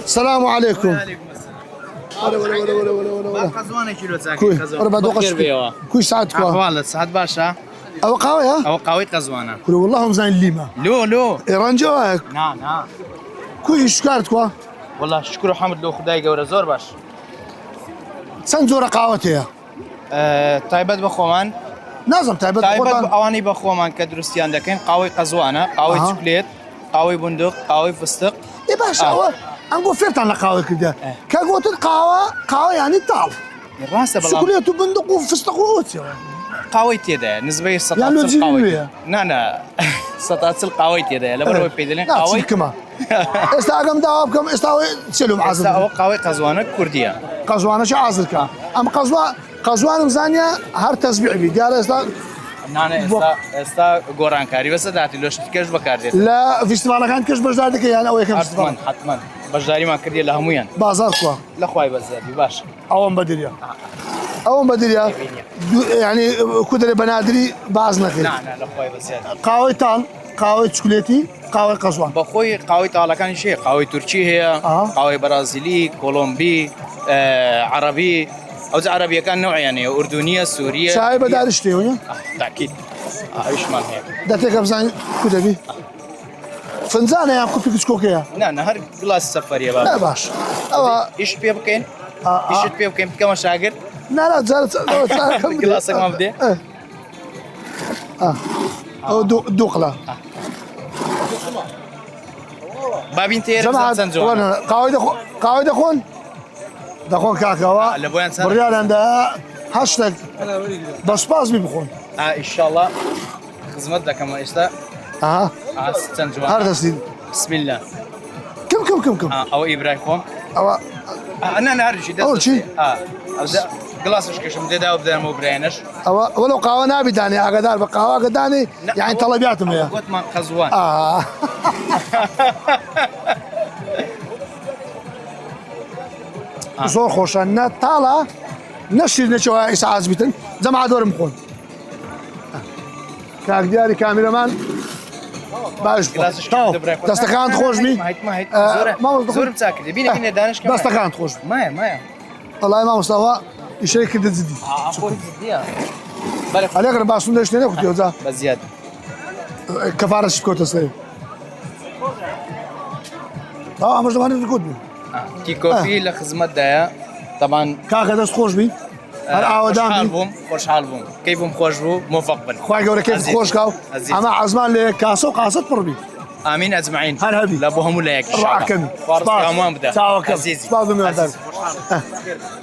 السلام عليكم. وعليكم السلام. ولا قزوانه كيلو تاعك كوي قزوانه. ربع دوقش كوي ساعتك والله سعد باشا او قهوه يا او قوي قزوانه. كل والله مزين ليما لو ايران جواك نعم كوي شكارت كوا والله شكرا حمد لو خداي قورا زور باش. سنزور قهوتي تايبت بخومان نازم تعبت تايبت اواني بخومان كدرستيان دكين قوي قزوانه قوي شوكليت قوي بندق قوي فستق. اي باشا انقول فيرت على قهوه كده كقوت قهوه يعني طال الراسه بالله شوكولاتة وبندق وفستق وأوتي قوي تيدا نسبة يعني سطات القوي نا سطات القوي تيدا لبرو بيدلين قوي كمان استاقم داوب كم استاوي تسلم عازل او قوي قزوانه كرديه قزوانه شو عازل كان ام قزوان مزانيا هر تسبيع بي قال نانا استا قران كاري بس داتي لو شفت كاش بكاردي لا في استماع كان كش بجدادك يعني او كم استماع حتما بجداري ما كردي لها هميان بازار كوا لا خوي بزادي باش اون بدريا اون بدريا يعني كدري بنادري بعضنا كده لا خوي بزادي قهوه طال قهوه شوكولاتي قهوه قزوان بخوي قهوه طالع كان شيء قهوه تركي هي قهوه برازيلي كولومبي عربي او عربيه كان نوع يعني اردنيه سوريه شاي بدارش تيونيا اكيد ايش ما هيك داتك بزان كدبي فنزانه يا كوبي كشكوكيا لا نهار جلاس سفر يا بابا لا باش او ايش بيبكين ايش بيبكين كم شاغر لا زالت جلاسك ما بدي او دوقلا بابين تير جماعة سنزون وانا قاعد دخون كاكاوا لبوين سنة بريال عندها هاشتاج بس باز بيبخون ان شاء الله خدمت لك كما اشتا سنزون هذا سيد بسم الله كم او ابراهيم او انا نعرف شيء اول شيء ابدا جلاس ايش كشم بدا وبدا مو برينش او ولو قهوه نابي داني اقدار بقهوه قداني يعني طلبياتهم يا قلت ما قزوان زور خوشن طالا نشر نشوا اسعاز بيتن جماعه دور مخون كاك دياري كاميرامان باش دستخان خوش بي زور مساكر بيني بين دانش كمان دستخان خوش ما والله ما مصطفى يشارك كده زدي اخوي زديها بالك عليك ربع سنه شنو كنت يوزا بزياده كفاره شكوت سي مش زمان الكود كي كوفي لخدمت دايا طبعا كاكا دست خوش بي خوش حالهم كيفهم خوش بو موفق بن خويا قولك كيف خوش كاو اما عزمان لي كاسو قاصد بربي امين اجمعين هل هبي لا بوهم ولا ياك الرعكمي فارس كمان بدا عزيزي